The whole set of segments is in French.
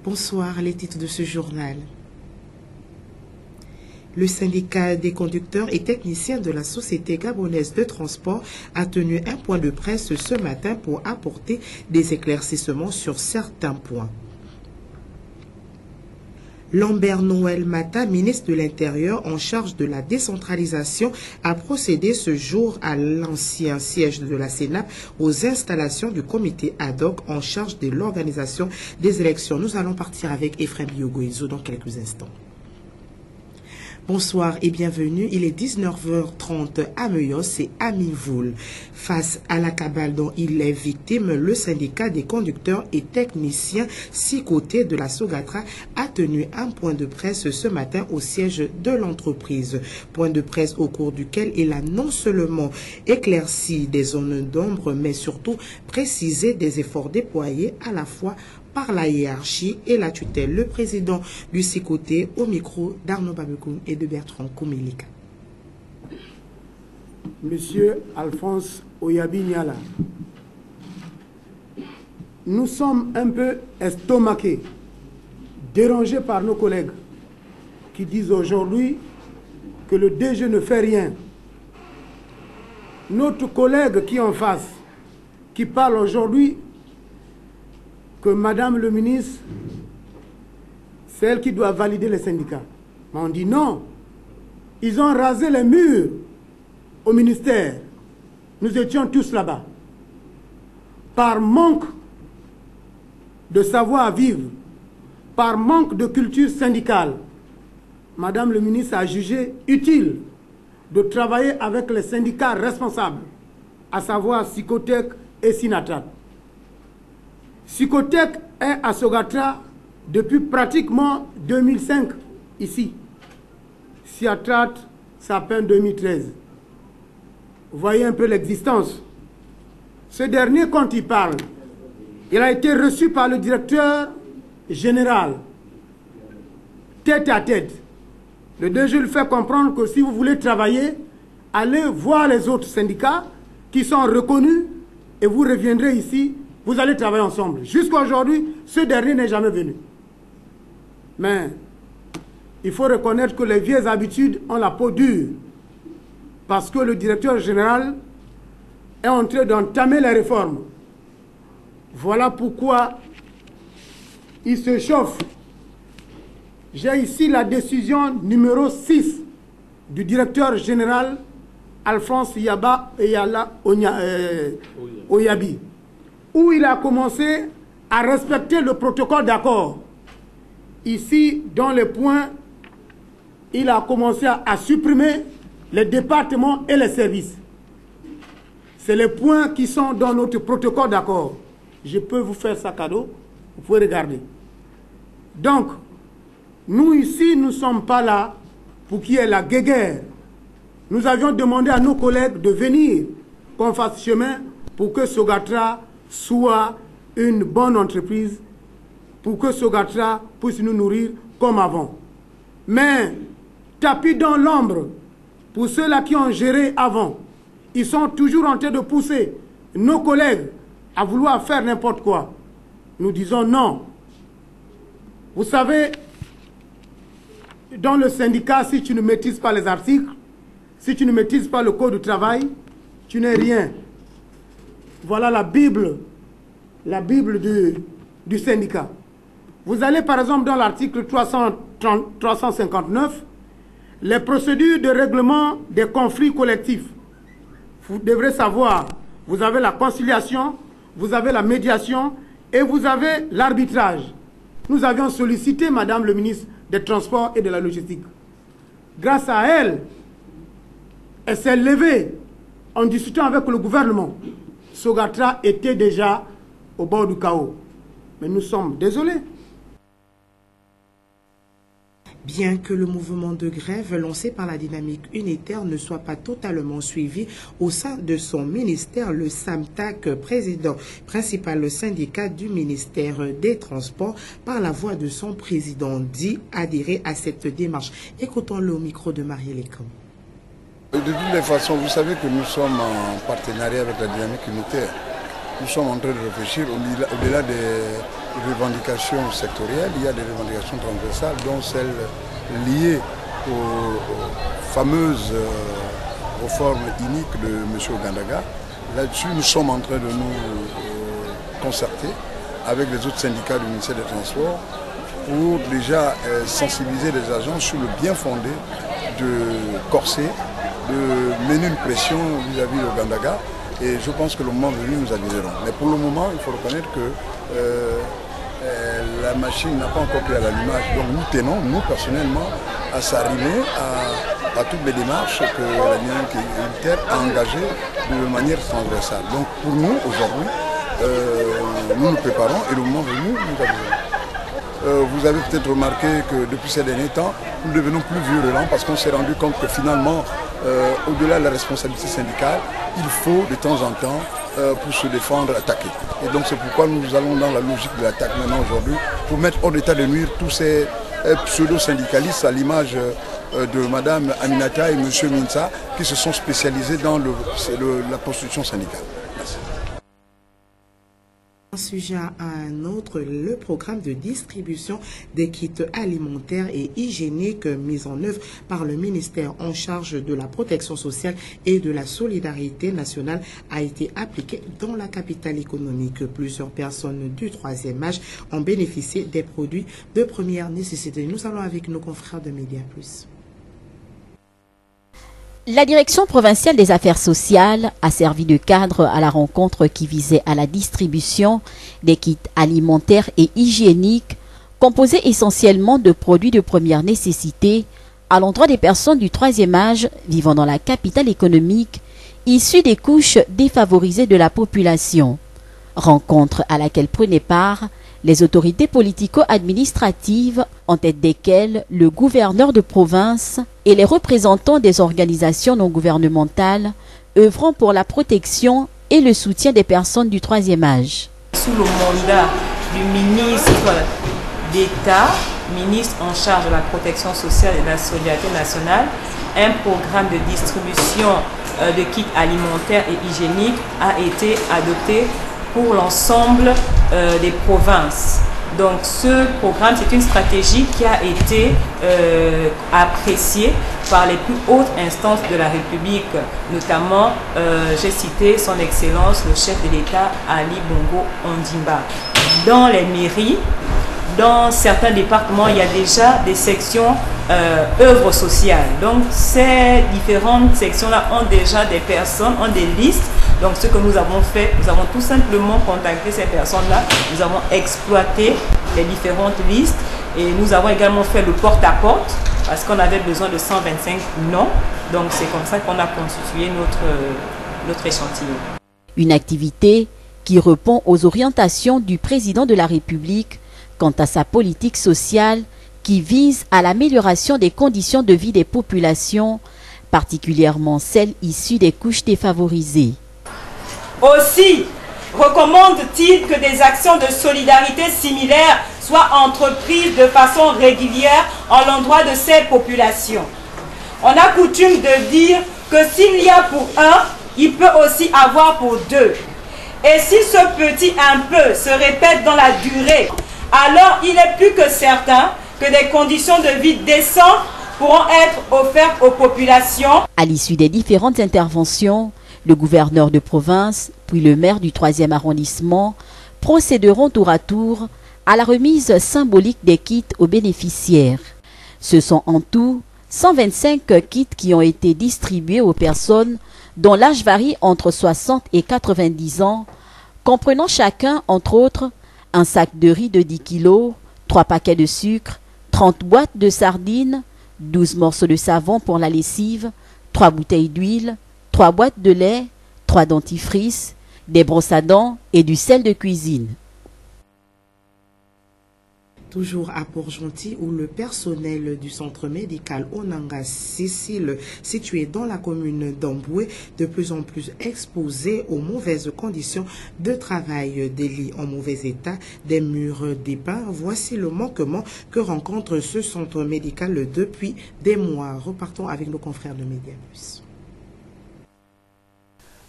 Bonsoir, les titres de ce journal. Le syndicat des conducteurs et techniciens de la Société gabonaise de transport a tenu un point de presse ce matin pour apporter des éclaircissements sur certains points. Lambert Noël Mata, ministre de l'Intérieur en charge de la décentralisation, a procédé ce jour à l'ancien siège de la Sénap aux installations du comité ad hoc en charge de l'organisation des élections. Nous allons partir avec Ephraim Biogoïzo dans quelques instants. Bonsoir et bienvenue. Il est 19h30 à Meyos et à Mivoul. Face à la cabale dont il est victime, le syndicat des conducteurs et techniciens 6 côtés de la Sogatra a tenu un point de presse ce matin au siège de l'entreprise. Point de presse au cours duquel il a non seulement éclairci des zones d'ombre, mais surtout précisé des efforts déployés à la fois par la hiérarchie et la tutelle. Le président du SICOTE au micro d'Arnaud Babekoum et de Bertrand Koumilika. Monsieur Alphonse Oyabi Niala, nous sommes un peu estomaqués, dérangés par nos collègues qui disent aujourd'hui que le DG ne fait rien. Notre collègue qui est en face, qui parle aujourd'hui que Madame le ministre, c'est elle qui doit valider les syndicats. Mais on dit non. Ils ont rasé les murs au ministère. Nous étions tous là-bas. Par manque de savoir-vivre, par manque de culture syndicale, Madame le ministre a jugé utile de travailler avec les syndicats responsables, à savoir Sicotec et Sinatrat. Sicotec est à Sogatra depuis pratiquement 2005 ici. Sinatrat, c'est à peine 2013. Vous voyez un peu l'existence. Ce dernier, quand il parle, il a été reçu par le directeur général, tête à tête. Le DG lui fait comprendre que si vous voulez travailler, allez voir les autres syndicats qui sont reconnus et vous reviendrez ici. Vous allez travailler ensemble. Jusqu'à aujourd'hui, ce dernier n'est jamais venu. Mais il faut reconnaître que les vieilles habitudes ont la peau dure. Parce que le directeur général est en train d'entamer les réformes. Voilà pourquoi il se chauffe. J'ai ici la décision numéro 6 du directeur général Alphonse Oyabi, où il a commencé à respecter le protocole d'accord. Ici, dans les points, il a commencé à supprimer les départements et les services. C'est les points qui sont dans notre protocole d'accord. Je peux vous faire ça cadeau, vous pouvez regarder. Donc, nous ici, nous ne sommes pas là pour qu'il y ait la guéguerre. Nous avions demandé à nos collègues de venir, qu'on fasse chemin pour que Sogatra soit une bonne entreprise, pour que Sogatra puisse nous nourrir comme avant. Mais tapis dans l'ombre, pour ceux-là qui ont géré avant, ils sont toujours en train de pousser nos collègues à vouloir faire n'importe quoi. Nous disons non. Vous savez, dans le syndicat, si tu ne maîtrises pas les articles, si tu ne maîtrises pas le code du travail, tu n'es rien. Voilà la Bible du syndicat. Vous allez par exemple dans l'article 359, les procédures de règlement des conflits collectifs. Vous devrez savoir, vous avez la conciliation, vous avez la médiation et vous avez l'arbitrage. Nous avions sollicité Madame le ministre des Transports et de la Logistique. Grâce à elle, elle s'est levée en discutant avec le gouvernement. Sogatra était déjà au bord du chaos. Mais nous sommes désolés. Bien que le mouvement de grève lancé par la dynamique unitaire ne soit pas totalement suivi au sein de son ministère, le SAMTAC, président principal syndicat du ministère des Transports, par la voix de son président, dit adhérer à cette démarche. Écoutons-le au micro de Marie Lecom. De toutes les façons, vous savez que nous sommes en partenariat avec la dynamique unitaire. Nous sommes en train de réfléchir au-delà revendications sectorielles, il y a des revendications transversales, dont celles liées aux fameuses réformes iniques de M. Ogandaga. Là-dessus, nous sommes en train de nous concerter avec les autres syndicats du ministère des Transports pour déjà sensibiliser les agents sur le bien fondé de corser, de mener une pression vis-à-vis de Ogandaga. Et je pense que le moment venu, nous aviserons. Mais pour le moment, il faut reconnaître que la machine n'a pas encore pris à l'allumage. Donc nous tenons, nous personnellement, à s'arrimer à toutes les démarches que la dynamique unitaire a engagées de manière transversale. Donc pour nous, aujourd'hui, nous nous préparons et le moment venu, nous aviserons. Vous avez peut-être remarqué que depuis ces derniers temps, nous devenons plus virulents parce qu'on s'est rendu compte que finalement, au-delà de la responsabilité syndicale, il faut de temps en temps, pour se défendre, attaquer. Et donc c'est pourquoi nous allons dans la logique de l'attaque maintenant aujourd'hui, pour mettre hors d'état de nuire tous ces pseudo-syndicalistes à l'image de Mme Aminata et M. Minsa qui se sont spécialisés dans la prostitution syndicale. Merci. Un sujet à un autre, le programme de distribution des kits alimentaires et hygiéniques mis en œuvre par le ministère en charge de la protection sociale et de la solidarité nationale a été appliqué dans la capitale économique. Plusieurs personnes du troisième âge ont bénéficié des produits de première nécessité. Nous allons avec nos confrères de Média Plus. La direction provinciale des affaires sociales a servi de cadre à la rencontre qui visait à la distribution des kits alimentaires et hygiéniques composés essentiellement de produits de première nécessité à l'endroit des personnes du troisième âge vivant dans la capitale économique issues des couches défavorisées de la population. Rencontre à laquelle prenaient part les autorités politico-administratives, en tête desquelles le gouverneur de province et les représentants des organisations non gouvernementales œuvrant pour la protection et le soutien des personnes du troisième âge. Sous le mandat du ministre d'État, ministre en charge de la protection sociale et de la solidarité nationale, un programme de distribution de kits alimentaires et hygiéniques a été adopté pour l'ensemble des provinces. Donc ce programme, c'est une stratégie qui a été appréciée par les plus hautes instances de la République, notamment, j'ai cité son Excellence, le chef de l'État, Ali Bongo Ondimba. Dans les mairies, dans certains départements, il y a déjà des sections œuvres sociales. Donc ces différentes sections-là ont déjà des personnes, ont des listes. Donc ce que nous avons fait, nous avons tout simplement contacté ces personnes-là, nous avons exploité les différentes listes et nous avons également fait le porte-à-porte parce qu'on avait besoin de 125 noms. Donc c'est comme ça qu'on a constitué notre échantillon. Une activité qui répond aux orientations du président de la République quant à sa politique sociale qui vise à l'amélioration des conditions de vie des populations, particulièrement celles issues des couches défavorisées. Aussi, recommande-t-il que des actions de solidarité similaires soient entreprises de façon régulière en l'endroit de ces populations. On a coutume de dire que s'il y a pour un, il peut aussi avoir pour deux. Et si ce petit un peu se répète dans la durée, alors il est plus que certain que des conditions de vie décentes pourront être offertes aux populations. À l'issue des différentes interventions, le gouverneur de province, puis le maire du 3e arrondissement, procéderont tour à tour à la remise symbolique des kits aux bénéficiaires. Ce sont en tout 125 kits qui ont été distribués aux personnes dont l'âge varie entre 60 et 90 ans, comprenant chacun, entre autres, un sac de riz de 10 kg, 3 paquets de sucre, 30 boîtes de sardines, 12 morceaux de savon pour la lessive, 3 bouteilles d'huile, 3 boîtes de lait, 3 dentifrices, des brosses à dents et du sel de cuisine. Toujours à Port-Gentil, où le personnel du centre médical Onanga Cécile, situé dans la commune d'Amboué, de plus en plus exposé aux mauvaises conditions de travail, des lits en mauvais état, des murs dépeints. Voici le manquement que rencontre ce centre médical depuis des mois. Repartons avec nos confrères de Média Plus.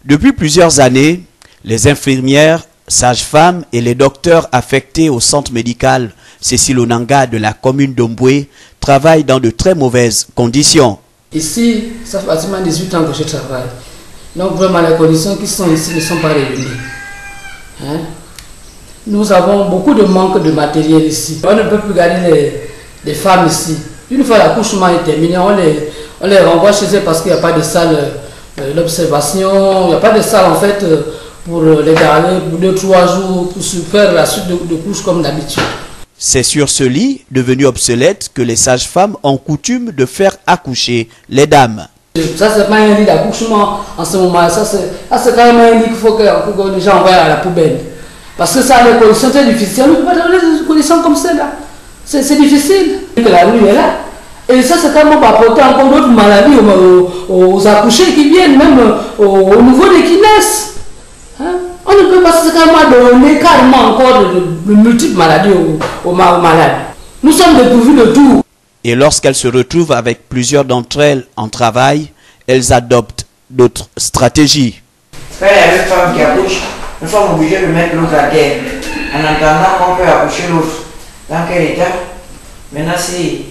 Depuis plusieurs années, les infirmières sages-femmes et les docteurs affectés au centre médical Cécile Onanga de la commune d'Omboué travaillent dans de très mauvaises conditions. Ici, ça fait pratiquement 18 ans que je travaille. Donc vraiment les conditions qui sont ici ne sont pas réunies. Hein? Nous avons beaucoup de manque de matériel ici. On ne peut plus garder les femmes ici. Une fois l'accouchement est terminé, on les renvoie chez elles parce qu'il n'y a pas de salle d'observation, il n'y a pas de salle en fait pour les garder pour 2-3 jours pour se faire la suite de couches comme d'habitude. C'est sur ce lit, devenu obsolète, que les sages-femmes ont coutume de faire accoucher les dames. Ça, c'est pas un lit d'accouchement en ce moment. Ça, c'est quand même un lit qu'il faut que les gens envoient à la poubelle. Parce que ça a des conditions très difficiles. On ne peut pas donner des conditions comme celle-là. C'est difficile. La rue est là. Et ça, c'est quand même pour apporter encore d'autres maladies aux accouchés qui viennent, même au niveau des qui naissent. Hein? On ne peut pas donner carrément encore de multiples maladies aux malades. Nous sommes dépourvus de tout. Et lorsqu'elles se retrouvent avec plusieurs d'entre elles en travail, elles adoptent d'autres stratégies. Quand il y a une femme qui accouche, nous sommes obligés de mettre l'autre à terre, en attendant qu'on peut accoucher l'autre. Dans quel état? Maintenant, si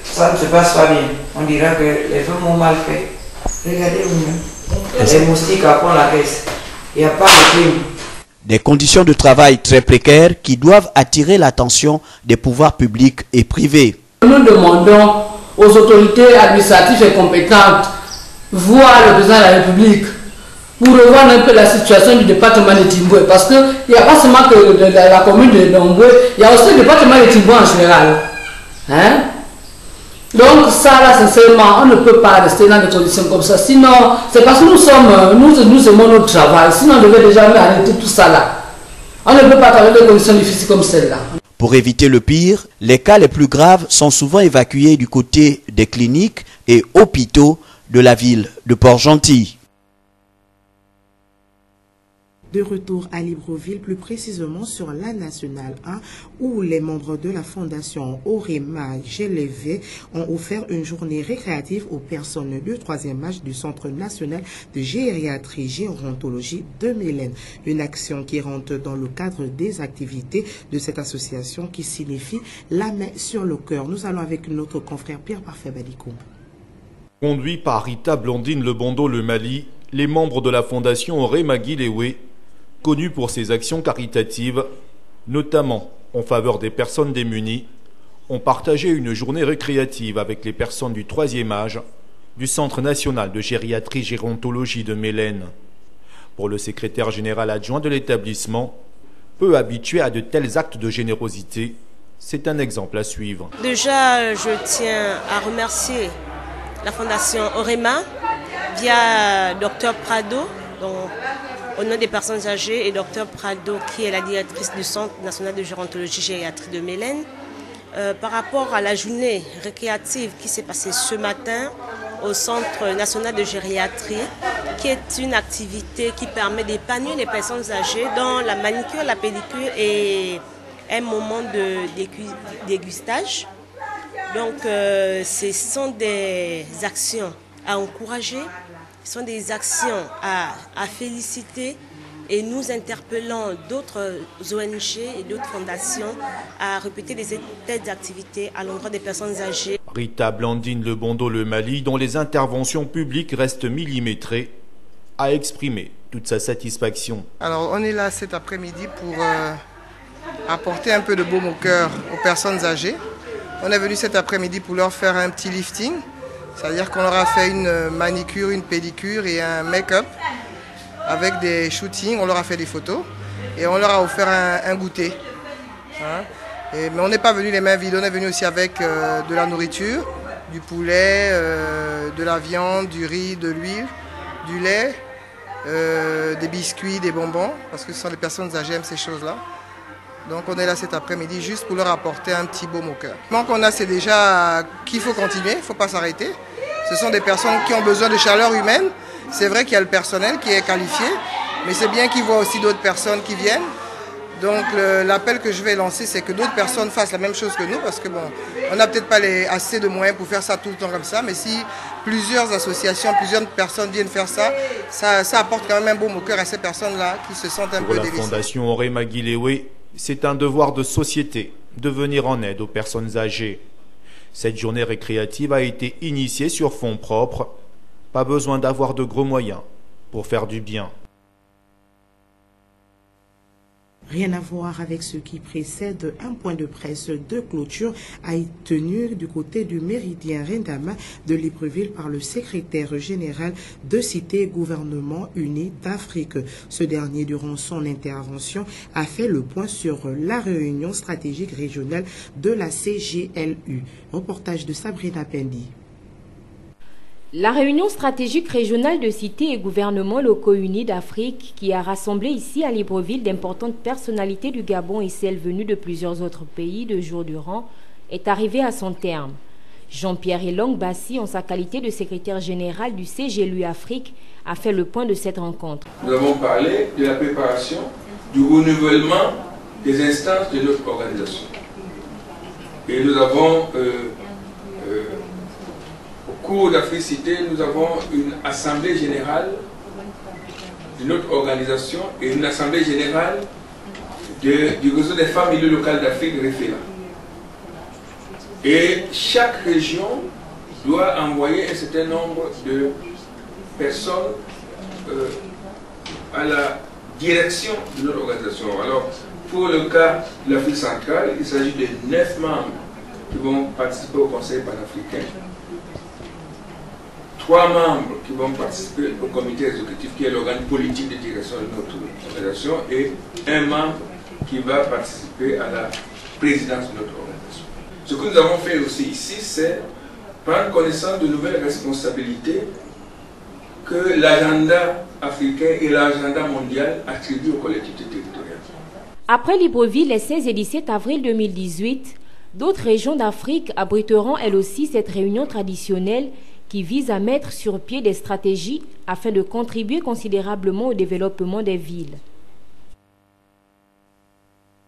ça ne se passe pas bien, on dira que les femmes ont mal fait. Regardez vous-même. Les moustiques après la caisse. Il n'y a pas de clim. Des conditions de travail très précaires qui doivent attirer l'attention des pouvoirs publics et privés. Nous demandons aux autorités administratives et compétentes, voire le président de la République, pour revoir un peu la situation du département de Timboué. Parce qu'il n'y a pas seulement que la commune de Domboué, il y a aussi le département de Timboué en général. Hein? Donc ça, là, sincèrement, on ne peut pas rester dans des conditions comme ça. Sinon, c'est parce que nous aimons notre travail. Sinon, on devait déjà arrêter tout ça là. On ne peut pas travailler dans des conditions difficiles comme celle-là. Pour éviter le pire, les cas les plus graves sont souvent évacués du côté des cliniques et hôpitaux de la ville de Port-Gentil. De retour à Libreville, plus précisément sur la Nationale 1, où les membres de la Fondation Orema Gélévé ont offert une journée récréative aux personnes du 3e âge du Centre national de gériatrie gérontologie de Mélène. Une action qui rentre dans le cadre des activités de cette association qui signifie la main sur le cœur. Nous allons avec notre confrère Pierre Parfait Badiko. Conduit par Rita Blandine Lebondo Le Mali, les membres de la Fondation Orema Gélévé, connu pour ses actions caritatives, notamment en faveur des personnes démunies, ont partagé une journée récréative avec les personnes du 3e âge du Centre national de gériatrie gérontologie de Mélène. Pour le secrétaire général adjoint de l'établissement, peu habitué à de tels actes de générosité, c'est un exemple à suivre. Déjà, je tiens à remercier la Fondation Orema via Dr Prado, au nom des personnes âgées, et Dr Prado, qui est la directrice du Centre national de gérontologie gériatrie de Mélène, par rapport à la journée récréative qui s'est passée ce matin au Centre national de gériatrie, qui est une activité qui permet d'épanouir les personnes âgées dans la manicure, la pédicure et un moment de dégustage. Donc, ce sont des actions à encourager. Ce sont des actions à féliciter, et nous interpellons d'autres ONG et d'autres fondations à répéter des activités à l'endroit des personnes âgées. Rita Blandine Lebondo Le Mali, dont les interventions publiques restent millimétrées, a exprimé toute sa satisfaction. Alors on est là cet après-midi pour apporter un peu de baume au cœur aux personnes âgées. On est venu cet après-midi pour leur faire un petit lifting. C'est-à-dire qu'on leur a fait une manicure, une pédicure et un make-up avec des shootings. On leur a fait des photos et on leur a offert un goûter. Hein? Mais on n'est pas venu les mains vides, on est venu aussi avec de la nourriture, du poulet, de la viande, du riz, de l'huile, du lait, des biscuits, des bonbons, parce que ce sont les personnes âgées qui aiment ces choses-là. Donc on est là cet après-midi juste pour leur apporter un petit baume au cœur. Le manque qu'on a, c'est déjà qu'il faut continuer, il ne faut pas s'arrêter. Ce sont des personnes qui ont besoin de chaleur humaine. C'est vrai qu'il y a le personnel qui est qualifié, mais c'est bien qu'ils voient aussi d'autres personnes qui viennent. Donc l'appel que je vais lancer, c'est que d'autres personnes fassent la même chose que nous, parce que bon, on n'a peut-être pas assez de moyens pour faire ça tout le temps comme ça, mais si plusieurs associations, plusieurs personnes viennent faire ça, ça apporte quand même un baume au cœur à ces personnes-là qui se sentent un peu délaissées. Pour la Fondation Orema Guilewe, c'est un devoir de société de venir en aide aux personnes âgées. Cette journée récréative a été initiée sur fonds propres. Pas besoin d'avoir de gros moyens pour faire du bien. Rien à voir avec ce qui précède, un point de presse de clôture a été tenu du côté du méridien Rendama de Libreville par le secrétaire général de Cité Gouvernement Uni d'Afrique. Ce dernier, durant son intervention, a fait le point sur la réunion stratégique régionale de la CGLU. Reportage de Sabrina Pendi. La réunion stratégique régionale de Cité et gouvernements locaux unis d'Afrique, qui a rassemblé ici à Libreville d'importantes personnalités du Gabon et celles venues de plusieurs autres pays 2 jours durant, est arrivée à son terme. Jean-Pierre Elong Bassi, en sa qualité de secrétaire général du CGLU Afrique, a fait le point de cette rencontre. Nous avons parlé de la préparation du renouvellement des instances de notre organisation. Et nous avons au cours d'Africité, nous avons une assemblée générale de notre organisation et une assemblée générale du réseau des femmes milieux locales d'Afrique référent. Et chaque région doit envoyer un certain nombre de personnes à la direction de notre organisation. Alors, pour le cas de l'Afrique centrale, il s'agit de 9 membres qui vont participer au Conseil panafricain. 3 membres qui vont participer au comité exécutif, qui est l'organe politique de direction de notre organisation, et un membre qui va participer à la présidence de notre organisation. Ce que nous avons fait aussi ici, c'est prendre connaissance de nouvelles responsabilités que l'agenda africain et l'agenda mondial attribuent aux collectivités territoriales. Après Libreville, les 16 et 17 avril 2018, d'autres régions d'Afrique abriteront elles aussi cette réunion traditionnelle qui vise à mettre sur pied des stratégies afin de contribuer considérablement au développement des villes.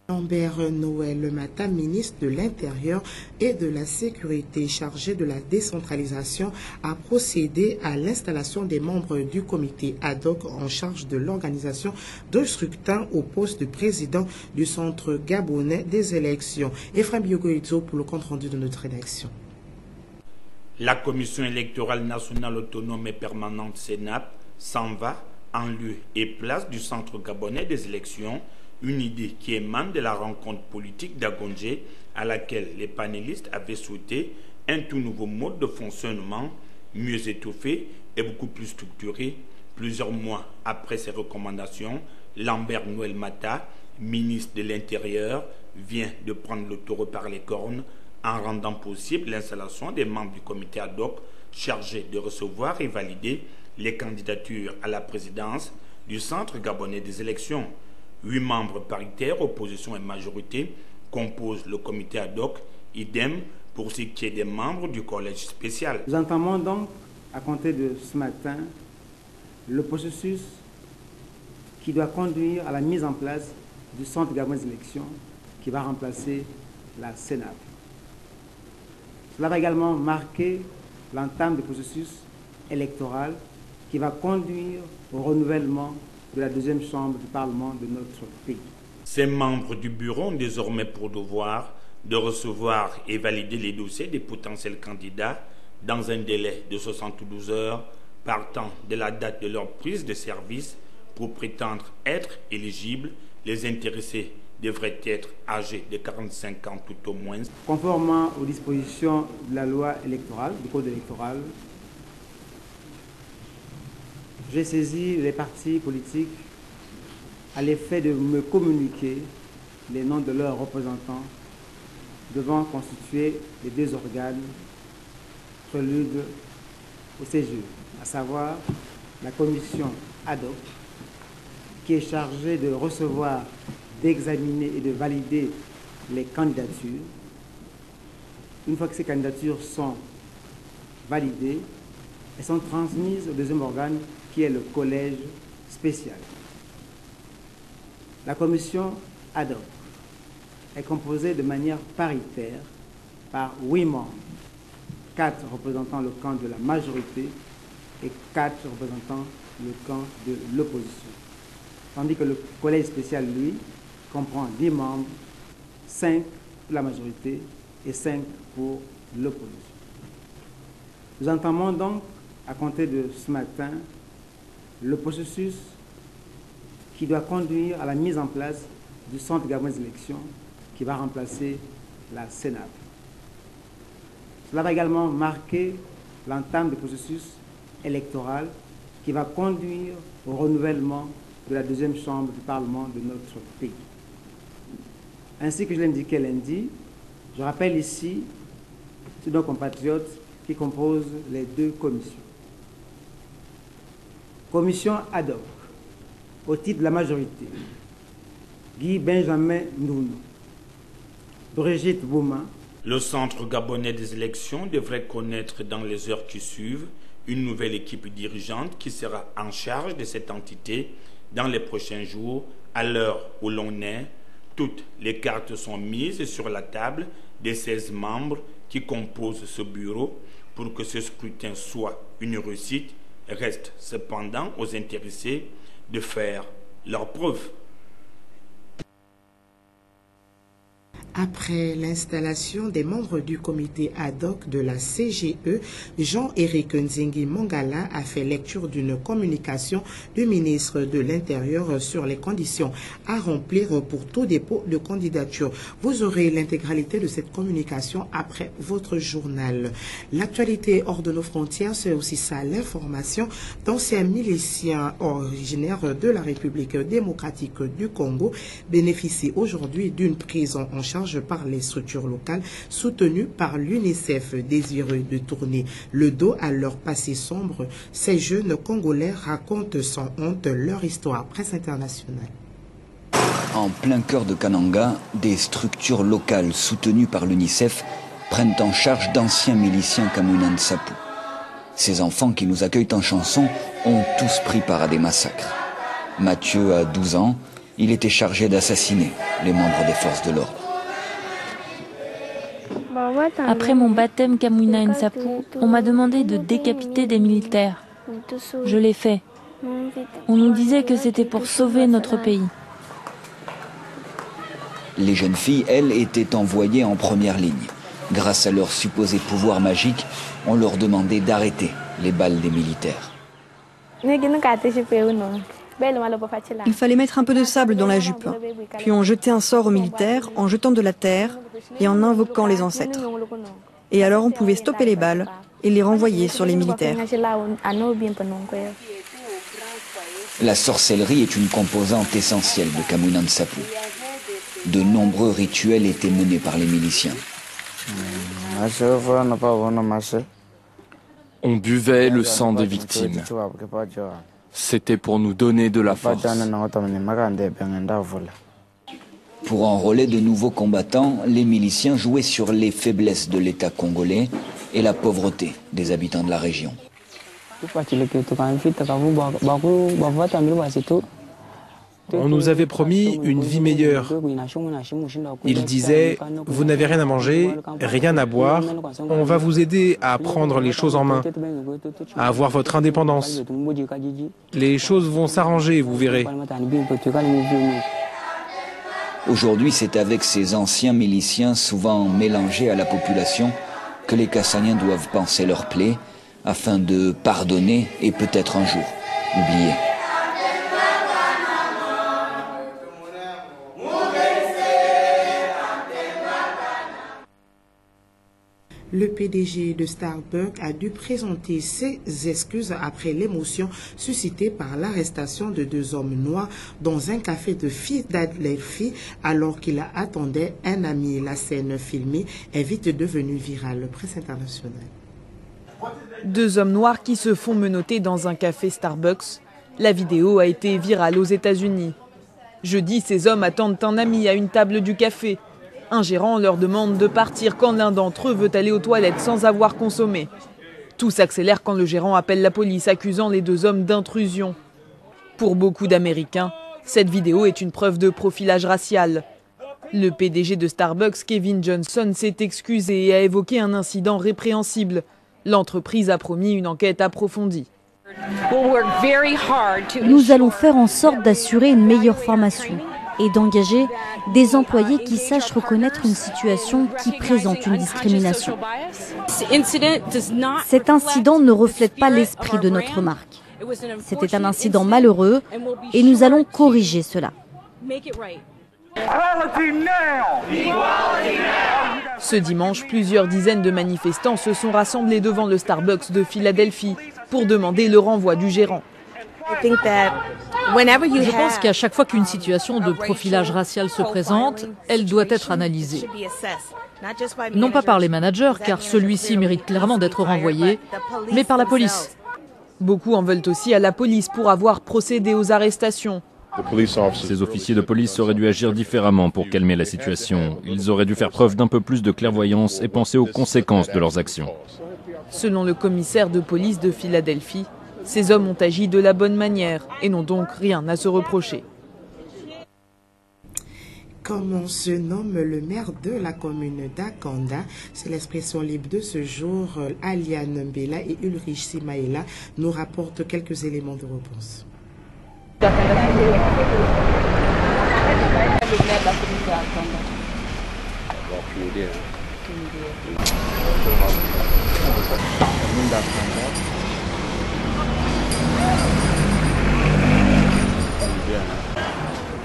Lambert Noël Mata, ministre de l'Intérieur et de la Sécurité chargé de la décentralisation, a procédé à l'installation des membres du comité ad hoc en charge de l'organisation de scrutin au poste de président du Centre gabonais des élections. Ephraim Biogoïto pour le compte-rendu de notre rédaction. La Commission électorale nationale autonome et permanente CENAP s'en va en lieu et place du Centre gabonais des élections, une idée qui émane de la rencontre politique d'Agongé à laquelle les panélistes avaient souhaité un tout nouveau mode de fonctionnement, mieux étoffé et beaucoup plus structuré. Plusieurs mois après ces recommandations, Lambert Noël Mata, ministre de l'Intérieur, vient de prendre le taureau par les cornes en rendant possible l'installation des membres du comité ad hoc chargé de recevoir et valider les candidatures à la présidence du Centre gabonais des élections. 8 membres paritaires, opposition et majorité, composent le comité ad hoc, idem pour ce qui est des membres du collège spécial. Nous entamons donc, à compter de ce matin, le processus qui doit conduire à la mise en place du Centre gabonais des élections qui va remplacer la CENAP. Cela va également marquer l'entame du processus électoral qui va conduire au renouvellement de la deuxième chambre du Parlement de notre pays. Ces membres du bureau ont désormais pour devoir de recevoir et valider les dossiers des potentiels candidats dans un délai de 72 heures partant de la date de leur prise de service pour prétendre être éligibles. Les intéressés devraient être âgés de 45 ans tout au moins. Conformément aux dispositions de la loi électorale, du code électoral, j'ai saisi les partis politiques à l'effet de me communiquer les noms de leurs représentants devant constituer les 2 organes préludes au CGE, à savoir la commission ad hoc qui est chargée de recevoir, d'examiner et de valider les candidatures. Une fois que ces candidatures sont validées, elles sont transmises au deuxième organe qui est le collège spécial. La commission ad hoc est composée de manière paritaire par 8 membres, 4 représentant le camp de la majorité et 4 représentant le camp de l'opposition. Tandis que le collège spécial, lui, comprend 10 membres, 5 pour la majorité et 5 pour l'opposition. Nous entamons donc, à compter de ce matin, le processus qui doit conduire à la mise en place du Centre gabonais d'élection qui va remplacer la Sénat. Cela va également marquer l'entame du processus électoral qui va conduire au renouvellement de la deuxième chambre du Parlement de notre pays. Ainsi que je l'indiquais lundi, je rappelle ici tous nos compatriotes qui composent les 2 commissions. Commission ad hoc, au titre de la majorité, Guy Benjamin Nounou, Brigitte Bouma. Le Centre gabonais des élections devrait connaître dans les heures qui suivent une nouvelle équipe dirigeante qui sera en charge de cette entité dans les prochains jours. À l'heure où l'on est, toutes les cartes sont mises sur la table des 16 membres qui composent ce bureau pour que ce scrutin soit une réussite. Reste cependant aux intéressés de faire leurs preuves. Après l'installation des membres du comité ad hoc de la CGE, Jean-Éric Nzingi Mongala a fait lecture d'une communication du ministre de l'Intérieur sur les conditions à remplir pour tout dépôt de candidature. Vous aurez l'intégralité de cette communication après votre journal. L'actualité hors de nos frontières, c'est aussi ça, l'information d'anciens miliciens originaires de la République démocratique du Congo bénéficient aujourd'hui d'une prise en charge par les structures locales soutenues par l'UNICEF. Désireux de tourner le dos à leur passé sombre, ces jeunes Congolais racontent sans honte leur histoire. Presse internationale. En plein cœur de Kananga, des structures locales soutenues par l'UNICEF prennent en charge d'anciens miliciens Kamuna Nsapu. Ces enfants qui nous accueillent en chanson ont tous pris part à des massacres. Mathieu a 12 ans, il était chargé d'assassiner les membres des forces de l'ordre. Après mon baptême Kamuna Nsapu, on m'a demandé de décapiter des militaires. Je l'ai fait. On nous disait que c'était pour sauver notre pays. Les jeunes filles, elles, étaient envoyées en première ligne. Grâce à leur supposé pouvoir magique, on leur demandait d'arrêter les balles des militaires. Il fallait mettre un peu de sable dans la jupe, puis on jetait un sort aux militaires en jetant de la terre et en invoquant les ancêtres. Et alors on pouvait stopper les balles et les renvoyer sur les militaires. La sorcellerie est une composante essentielle de Kamuna Nsapu. De nombreux rituels étaient menés par les miliciens. On buvait le sang des victimes. C'était pour nous donner de la force. Pour enrôler de nouveaux combattants, les miliciens jouaient sur les faiblesses de l'État congolais et la pauvreté des habitants de la région. On nous avait promis une vie meilleure. Ils disaient, vous n'avez rien à manger, rien à boire, on va vous aider à prendre les choses en main, à avoir votre indépendance. Les choses vont s'arranger, vous verrez. Aujourd'hui, c'est avec ces anciens miliciens, souvent mélangés à la population, que les Kassaniens doivent panser leurs plaies, afin de pardonner et peut-être un jour oublier. Le PDG de Starbucks a dû présenter ses excuses après l'émotion suscitée par l'arrestation de 2 hommes noirs dans un café de Philadelphie alors qu'il attendait un ami. La scène filmée est vite devenue virale. Presse internationale. 2 hommes noirs qui se font menotter dans un café Starbucks. La vidéo a été virale aux États-Unis. Jeudi, ces hommes attendent un ami à une table du café. Un gérant leur demande de partir quand l'un d'entre eux veut aller aux toilettes sans avoir consommé. Tout s'accélère quand le gérant appelle la police accusant les 2 hommes d'intrusion. Pour beaucoup d'Américains, Cette vidéo est une preuve de profilage racial. Le PDG de Starbucks, Kevin Johnson, s'est excusé et a évoqué un incident répréhensible. L'entreprise a promis une enquête approfondie. Nous allons faire en sorte d'assurer une meilleure formation et d'engager des employés qui sachent reconnaître une situation qui présente une discrimination. Cet incident ne reflète pas l'esprit de notre marque. C'était un incident malheureux et nous allons corriger cela. Ce dimanche, plusieurs dizaines de manifestants se sont rassemblés devant le Starbucks de Philadelphie pour demander le renvoi du gérant. Je pense qu'à chaque fois qu'une situation de profilage racial se présente, elle doit être analysée. Non pas par les managers, car celui-ci mérite clairement d'être renvoyé, mais par la police. Beaucoup en veulent aussi à la police pour avoir procédé aux arrestations. Ces officiers de police auraient dû agir différemment pour calmer la situation. Ils auraient dû faire preuve d'un peu plus de clairvoyance et penser aux conséquences de leurs actions. Selon le commissaire de police de Philadelphie, ces hommes ont agi de la bonne manière et n'ont donc rien à se reprocher. Comment se nomme le maire de la commune d'Akanda? C'est l'expression libre de ce jour. Aliane Mbela et Ulrich Simaela nous rapportent quelques éléments de réponse. Le maire de la commune d'Akanda.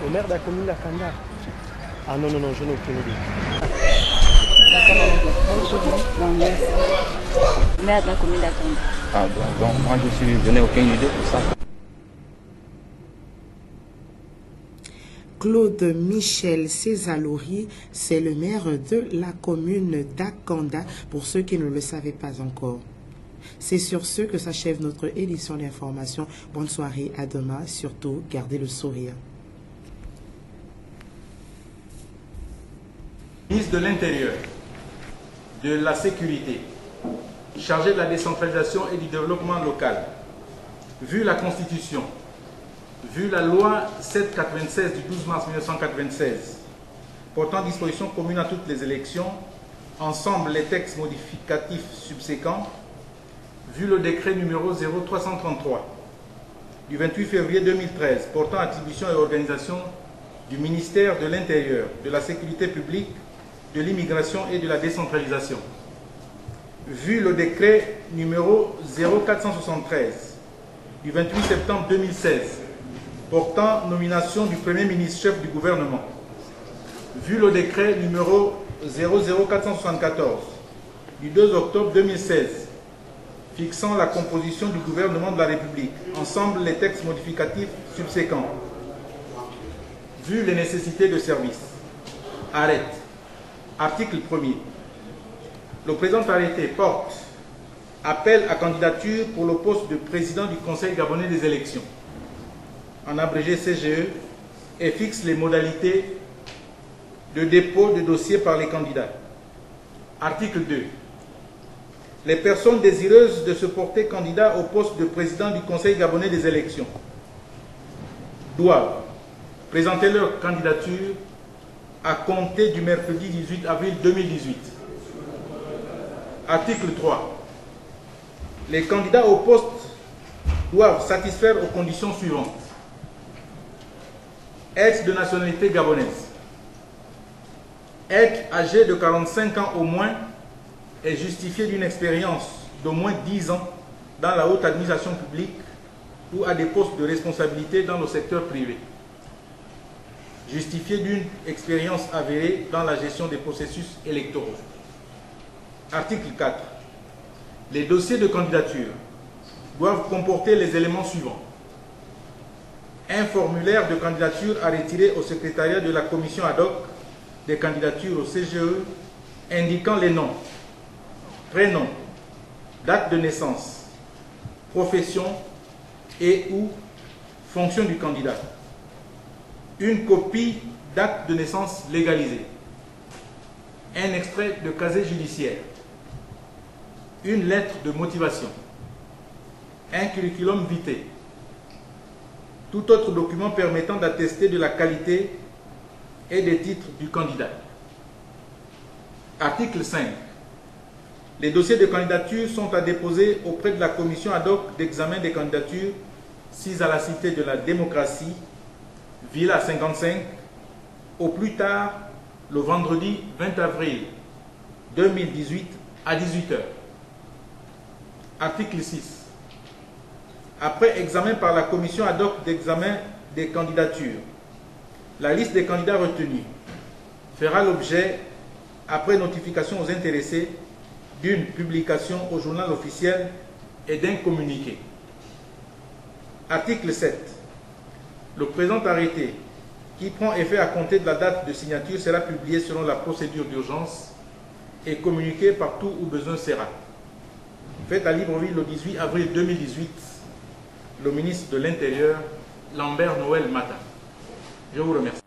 Au maire de la commune d'Akanda. Ah non, je n'ai aucune idée. Maire de la commune d'Akanda. Ah bon, moi je n'ai aucune idée pour ça. Claude Michel Césalori, c'est le maire de la commune d'Akanda, pour ceux qui ne le savaient pas encore. C'est sur ce que s'achève notre édition d'information. Bonne soirée, à demain. Surtout, gardez le sourire. Ministre de l'Intérieur, de la Sécurité, chargé de la décentralisation et du développement local, vu la Constitution, vu la loi 796 du 12 mars 1996, portant dispositions communes à toutes les élections, ensemble les textes modificatifs subséquents, vu le décret numéro 0333 du 28 février 2013, portant attribution et organisation du ministère de l'Intérieur, de la Sécurité publique, de l'immigration et de la décentralisation, vu le décret numéro 0473 du 28 septembre 2016, portant nomination du Premier ministre chef du gouvernement, vu le décret numéro 00474 du 2 octobre 2016, fixant la composition du gouvernement de la République, ensemble les textes modificatifs subséquents, vu les nécessités de service. Arrête. Article 1er. Le présent arrêté porte appel à candidature pour le poste de président du Conseil gabonais des élections, en abrégé CGE, et fixe les modalités de dépôt de dossier par les candidats. Article 2. Les personnes désireuses de se porter candidat au poste de président du Conseil gabonais des élections doivent présenter leur candidature à compter du mercredi 18 avril 2018. Article 3. Les candidats au poste doivent satisfaire aux conditions suivantes. Être de nationalité gabonaise. Être âgé de 45 ans au moins et justifié d'une expérience d'au moins 10 ans dans la haute administration publique ou à des postes de responsabilité dans le secteur privé. Justifié d'une expérience avérée dans la gestion des processus électoraux. Article 4. Les dossiers de candidature doivent comporter les éléments suivants. Un formulaire de candidature à retirer au secrétariat de la commission ad hoc des candidatures au CGE indiquant les noms, prénoms, date de naissance, profession et ou fonction du candidat. Une copie d'acte de naissance légalisée, un extrait de casier judiciaire, une lettre de motivation, un curriculum vitae, tout autre document permettant d'attester de la qualité et des titres du candidat. Article 5. Les dossiers de candidature sont à déposer auprès de la commission ad hoc d'examen des candidatures sise à la Cité de la Démocratie, Villa 55, au plus tard le vendredi 20 avril 2018 à 18h. Article 6. Après examen par la commission ad hoc d'examen des candidatures, la liste des candidats retenus fera l'objet, après notification aux intéressés, d'une publication au journal officiel et d'un communiqué. Article 7. Le présent arrêté, qui prend effet à compter de la date de signature, sera publié selon la procédure d'urgence et communiqué partout où besoin sera. Fait à Libreville le 18 avril 2018, le ministre de l'Intérieur, Lambert Noël Mata. Je vous remercie.